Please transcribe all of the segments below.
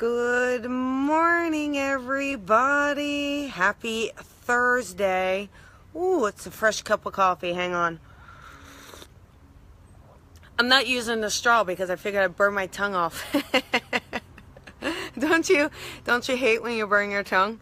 Good morning, everybody. Happy Thursday. Ooh, it's a fresh cup of coffee. Hang on. I'm not using the straw because I figured I'd burn my tongue off. Don't you hate when you burn your tongue?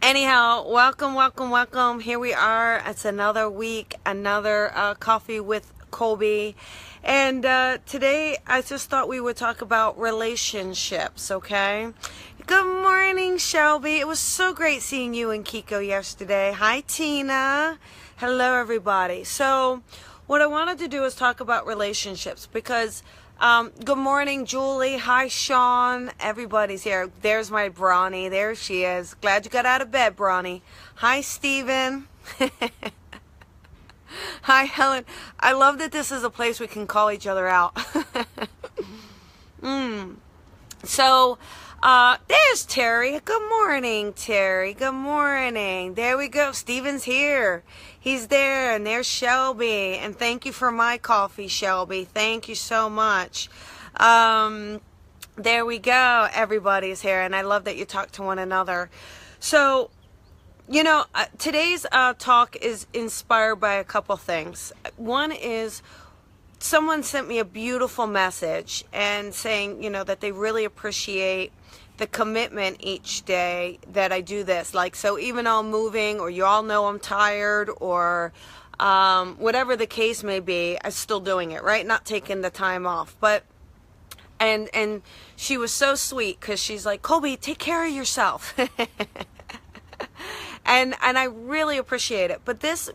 Anyhow, welcome. Here we are. It's another week, another coffee with Colby. And today I just thought we would talk about relationships, okay? Good morning, Shelby. It was so great seeing you and Kiko yesterday. Hi, Tina. Hello, everybody. So what I wanted to do is talk about relationships because good morning, Julie. Hi, Sean. Everybody's here. There's my Bronny. There she is. Glad you got out of bed, Bronny. Hi, Steven. Hi, Helen. I love that this is a place we can call each other out. So, there's Terry. Good morning, Terry. Good morning. There we go. Steven's here. He's there. And there's Shelby. And thank you for my coffee, Shelby. Thank you so much. There we go. Everybody's here. And I love that you talk to one another. So, you know, today's talk is inspired by a couple things. One is someone sent me a beautiful message and saying, you know, that they really appreciate the commitment each day that I do this. Like, so even though I'm moving or you all know I'm tired or whatever the case may be, I'm still doing it, right? Not taking the time off. But and she was so sweet because she's like, Colby, take care of yourself. And I really appreciate it. But this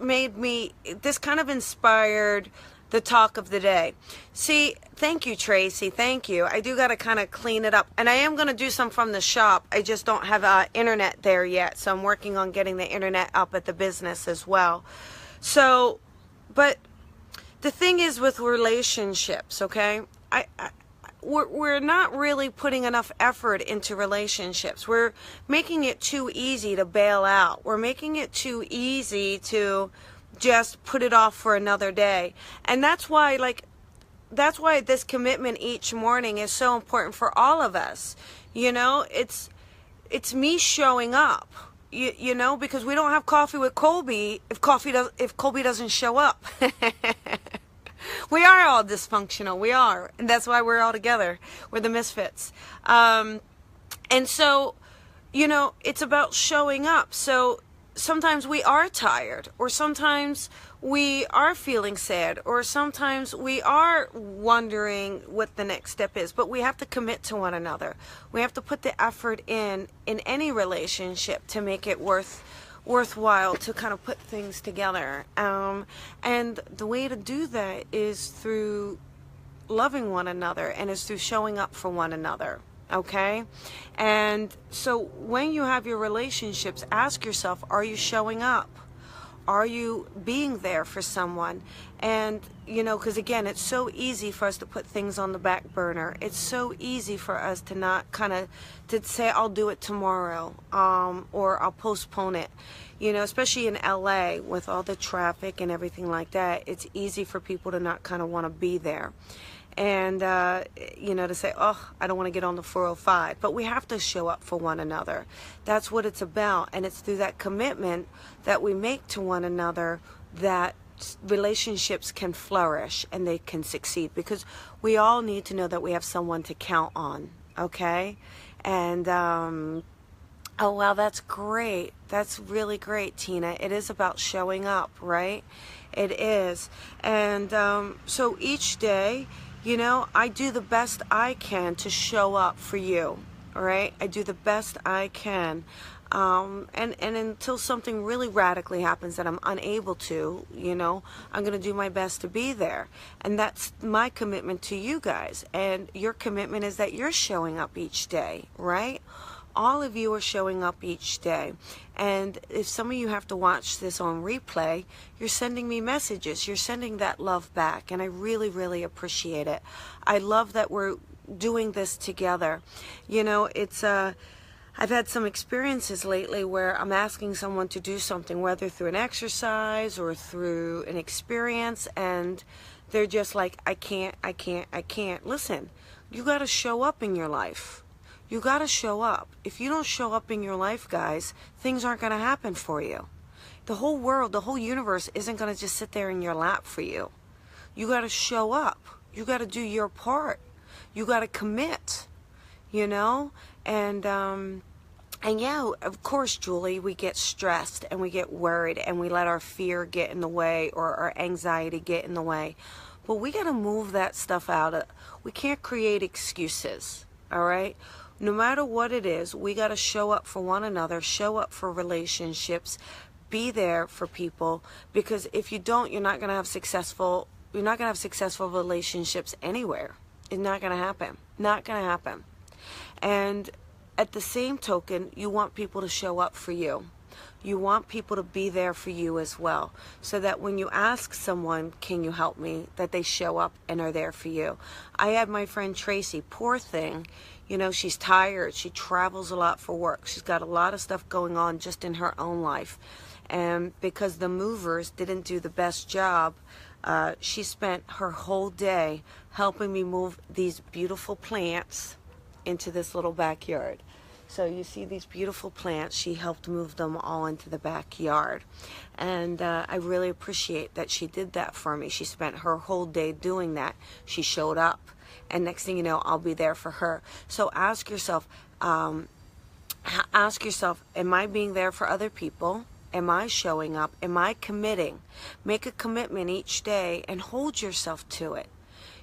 kind of inspired the talk of the day. See, thank you, Tracy. Thank you. I do got to kind of clean it up. And I am going to do some from the shop. I just don't have internet there yet. So I'm working on getting the internet up at the business as well. So, but the thing is with relationships, okay? We're not really putting enough effort into relationships. We're making it too easy to bail out. We're making it too easy to just put it off for another day. And that's why this commitment each morning is so important for all of us. You know, it's me showing up. You know, because we don't have coffee with Colby if Colby doesn't show up. We are all dysfunctional. We are. And that's why we're all together. We're the misfits. And so, you know, it's about showing up. So sometimes we are tired, or sometimes we are feeling sad, or sometimes we are wondering what the next step is. But we have to commit to one another. We have to put the effort in any relationship to make it worthwhile, to kind of put things together. And the way to do that is through loving one another, and is through showing up for one another. Okay? And so when you have your relationships, ask yourself, are you showing up? Are you being there for someone? And, you know, because again, it's so easy for us to put things on the back burner. It's so easy for us to not to say, I'll do it tomorrow, or I'll postpone it. You know, especially in LA with all the traffic and everything like that, it's easy for people to not kind of want to be there. And, you know, to say, oh, I don't want to get on the 405. But we have to show up for one another. That's what it's about. And it's through that commitment that we make to one another that relationships can flourish and they can succeed. Because we all need to know that we have someone to count on. Okay? And, oh, wow, that's great. That's really great, Tina. It is about showing up, right? It is. And so each day, you know, I do the best I can to show up for you, all right? I do the best I can. And until something really radically happens that I'm unable to, you know, I'm going to do my best to be there. And that's my commitment to you guys. And your commitment is that you're showing up each day, right? All of you are showing up each day. And if some of you have to watch this on replay, you're sending me messages. You're sending that love back. And I really, really appreciate it. I love that we're doing this together. You know, it's I've had some experiences lately where I'm asking someone to do something, whether through an exercise or through an experience, and they're just like, I can't. Listen, you got to show up in your life. You got to show up. If you don't show up in your life, guys, things aren't going to happen for you. The whole world, the whole universe isn't going to just sit there in your lap for you. You got to show up. You got to do your part. You got to commit, you know? And yeah, of course, Julie, we get stressed and we get worried and we let our fear get in the way or our anxiety get in the way. But we got to move that stuff out. We can't create excuses, all right? No matter what it is, we got to show up for one another, show up for relationships, be there for people, because if you don't, you're not going to have successful relationships anywhere. It's not going to happen. Not going to happen. And at the same token, you want people to show up for you. You want people to be there for you as well, so that when you ask someone, can you help me, that they show up and are there for you. I had my friend Tracy, poor thing, you know, she's tired. She travels a lot for work. She's got a lot of stuff going on just in her own life. And because the movers didn't do the best job, she spent her whole day helping me move these beautiful plants into this little backyard. So you see these beautiful plants, she helped move them all into the backyard. And I really appreciate that she did that for me. She spent her whole day doing that. She showed up. And next thing you know, I'll be there for her. So ask yourself, am I being there for other people? Am I showing up? Am I committing? Make a commitment each day and hold yourself to it.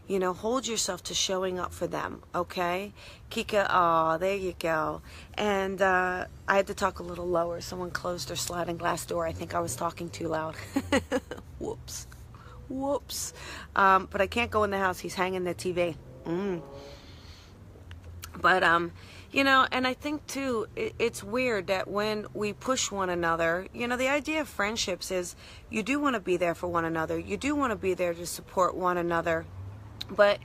You know, hold yourself to showing up for them, okay? Kika, oh, there you go. And I had to talk a little lower. Someone closed their sliding glass door. I think I was talking too loud. Whoops. Whoops. But I can't go in the house. He's hanging the TV. But, you know, and I think, too, it's weird that when we push one another, you know, the idea of friendships is you do want to be there for one another. You do want to be there to support one another. But,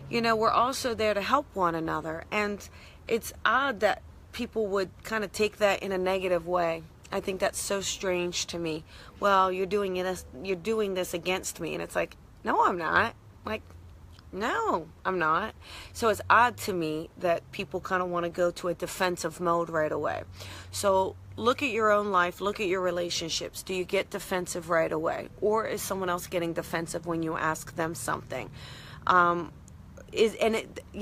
you know, we're also there to help one another. And it's odd that people would kind of take that in a negative way. I think that's so strange to me. Well, you're doing this against me. And it's like, no, I'm not. Like, no, I'm not. So it's odd to me that people kind of want to go to a defensive mode right away. So look at your own life. Look at your relationships. Do you get defensive right away? Or is someone else getting defensive when you ask them something? You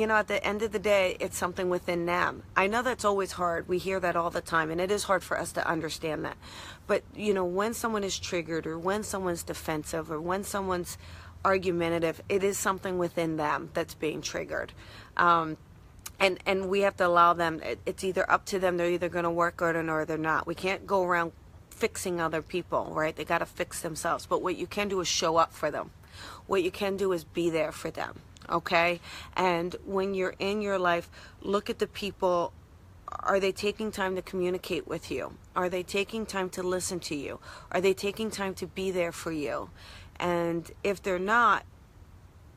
know, at the end of the day, it's something within them. I know that's always hard. We hear that all the time, and it is hard for us to understand that. But, you know, when someone is triggered or when someone's defensive or when someone's argumentative, it is something within them that's being triggered. And we have to allow them. It's either up to them. They're either going to work on it or they're not. We can't go around fixing other people, right? They got to fix themselves. But what you can do is show up for them. What you can do is be there for them, okay? And when you're in your life, look at the people. Are they taking time to communicate with you? Are they taking time to listen to you? Are they taking time to be there for you? And if they're not,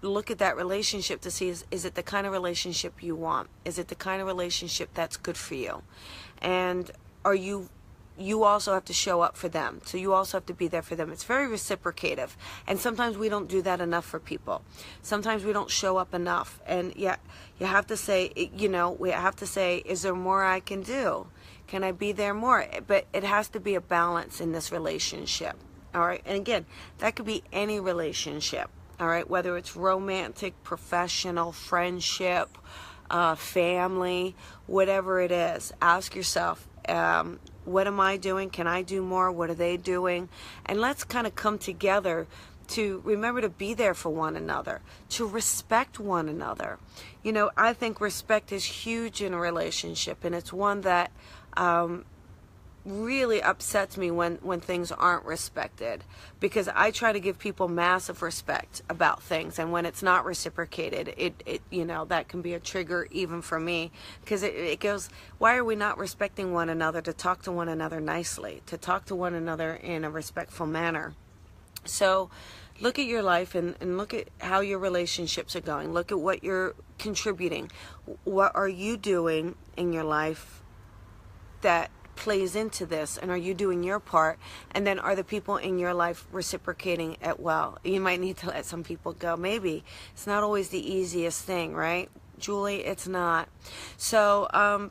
look at that relationship to see, is it the kind of relationship you want? Is it the kind of relationship that's good for you? And you also have to show up for them. So you also have to be there for them. It's very reciprocative. And sometimes we don't do that enough for people. Sometimes we don't show up enough. And yet you have to say, you know, we have to say, is there more I can do? Can I be there more? But it has to be a balance in this relationship. All right. And again, that could be any relationship. All right. Whether it's romantic, professional, friendship, family, whatever it is, ask yourself, what am I doing? Can I do more? What are they doing? And let's kind of come together to remember to be there for one another, to respect one another. You know, I think respect is huge in a relationship, and it's one that really upsets me when things aren't respected, because I try to give people massive respect about things, and when it's not reciprocated, it you know, that can be a trigger even for me, because it goes, why are we not respecting one another, to talk to one another nicely, to talk to one another in a respectful manner? So look at your life and look at how your relationships are going. Look at what you're contributing. What are you doing in your life that plays into this, and are you doing your part? And then are the people in your life reciprocating it well? You might need to let some people go. Maybe it's not always the easiest thing, right? Julie, it's not. So,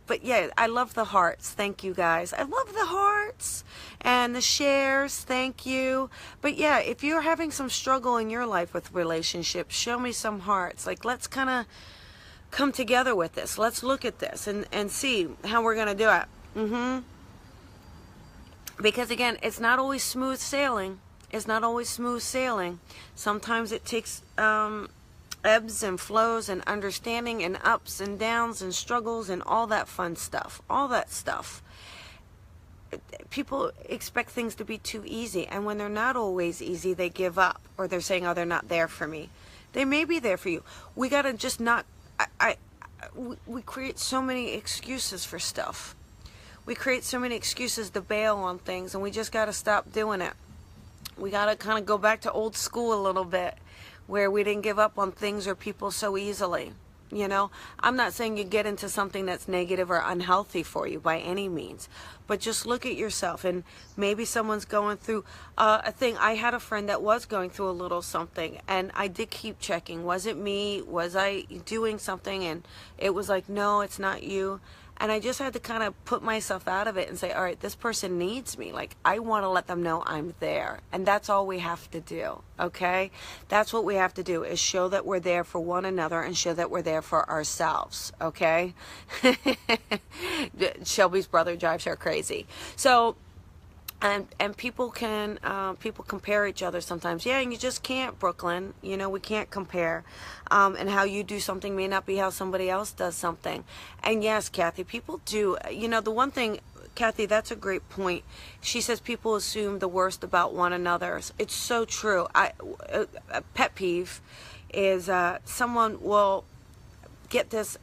but yeah, I love the hearts. Thank you guys. I love the hearts and the shares. Thank you. But yeah, if you're having some struggle in your life with relationships, show me some hearts. Like, let's kind of come together with this. Let's look at this and see how we're going to do it. Because again, it's not always smooth sailing. It's not always smooth sailing. Sometimes it takes ebbs and flows and understanding and ups and downs and struggles and all that fun stuff. All that stuff. People expect things to be too easy, and when they're not always easy, they give up, or they're saying, oh, they're not there for me. They may be there for you. We got to just not... we create so many excuses for stuff. We create so many excuses to bail on things, and we just got to stop doing it. We got to kind of go back to old school a little bit, where we didn't give up on things or people so easily. You know, I'm not saying you get into something that's negative or unhealthy for you by any means, but just look at yourself, and maybe someone's going through a thing. I had a friend that was going through a little something, and I did keep checking. Was it me? Was I doing something? And it was like, no, it's not you. And I just had to kind of put myself out of it and say, all right, this person needs me. Like, I want to let them know I'm there. And that's all we have to do, okay? That's what we have to do, is show that we're there for one another and show that we're there for ourselves, okay? Shelby's brother drives her crazy. So... And people can, people compare each other sometimes. Yeah, and you just can't, Brooklyn. You know, we can't compare. And how you do something may not be how somebody else does something. And yes, Kathy, people do. You know, the one thing, Kathy, that's a great point. She says people assume the worst about one another. It's so true. A pet peeve is someone will get this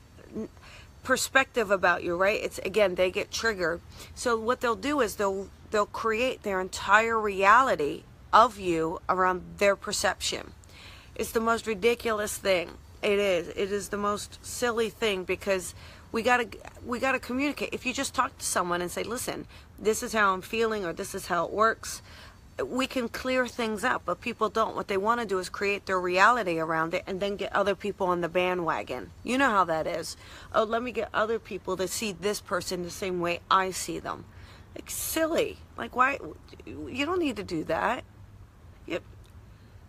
perspective about you, right? It's, again, they get triggered. So what they'll do is they'll create their entire reality of you around their perception. It's the most ridiculous thing. It is. It is the most silly thing, because we gotta communicate. If you just talk to someone and say, listen, this is how I'm feeling, or this is how it works, we can clear things up. But people don't. What they want to do is create their reality around it and then get other people on the bandwagon. You know how that is. Oh, let me get other people to see this person the same way I see them. Like, silly. Like, why? You don't need to do that.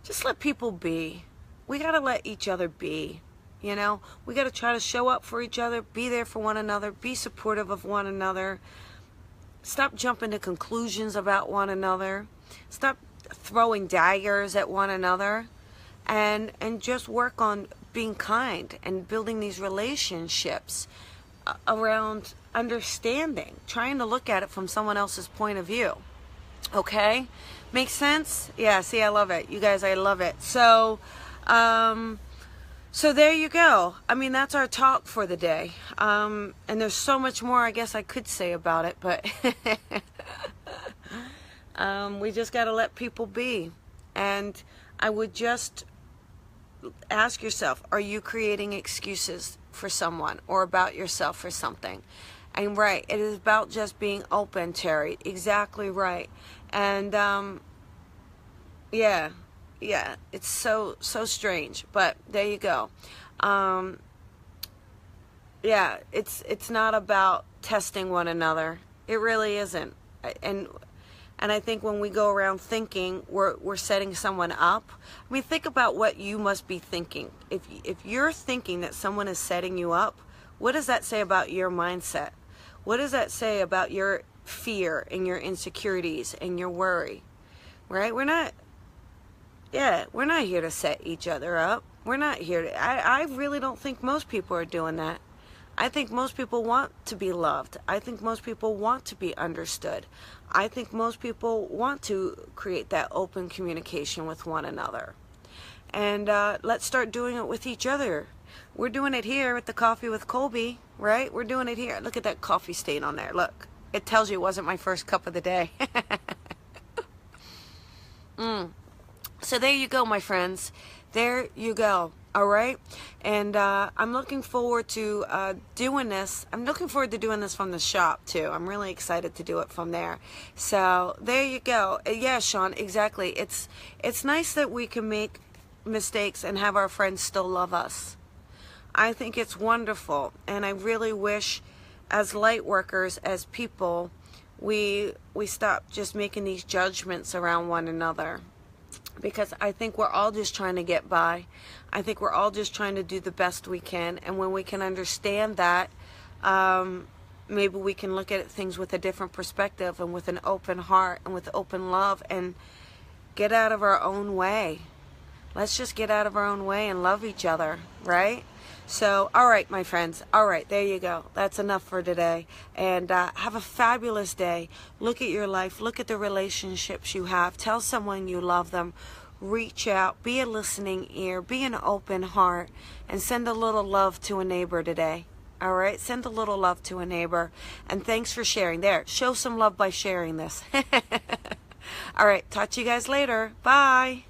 Just let people be. We got to let each other be. You know? We got to try to show up for each other, be there for one another, be supportive of one another. Stop jumping to conclusions about one another. Stop throwing daggers at one another. And just work on being kind and building these relationships around understanding, trying to look at it from someone else's point of view. Okay? Makes sense? Yeah, see, I love it. You guys, I love it. So, so there you go. I mean, that's our talk for the day. And there's so much more I guess I could say about it, but we just got to let people be. And I would just ask yourself, are you creating excuses for someone or about yourself for something? And right, it is about just being open, Terry. Exactly right. And yeah, it's so strange, but there you go. Yeah, it's not about testing one another. It really isn't. And I think when we go around thinking we're setting someone up, I mean, think about what you must be thinking. If you're thinking that someone is setting you up, what does that say about your mindset? What does that say about your fear and your insecurities and your worry? Right? We're not here to set each other up. We're not here to, I really don't think most people are doing that. I think most people want to be loved. I think most people want to be understood. I think most people want to create that open communication with one another. And let's start doing it with each other. We're doing it here at the Coffee with Colby, right? We're doing it here. Look at that coffee stain on there. Look. It tells you it wasn't my first cup of the day. So there you go, my friends. There you go. All right? And I'm looking forward to doing this. I'm looking forward to doing this from the shop, too. I'm really excited to do it from there. So there you go. Yeah, Sean, exactly. It's nice that we can make mistakes and have our friends still love us. I think it's wonderful, and I really wish, as light workers, as people, we stop just making these judgments around one another, because I think we're all just trying to get by. I think we're all just trying to do the best we can, and when we can understand that, maybe we can look at things with a different perspective and with an open heart and with open love and get out of our own way. Let's just get out of our own way and love each other, right? So, all right, my friends. All right, there you go. That's enough for today. And have a fabulous day. Look at your life. Look at the relationships you have. Tell someone you love them. Reach out. Be a listening ear. Be an open heart. And send a little love to a neighbor today. All right? Send a little love to a neighbor. And thanks for sharing. There, show some love by sharing this. All right, talk to you guys later. Bye.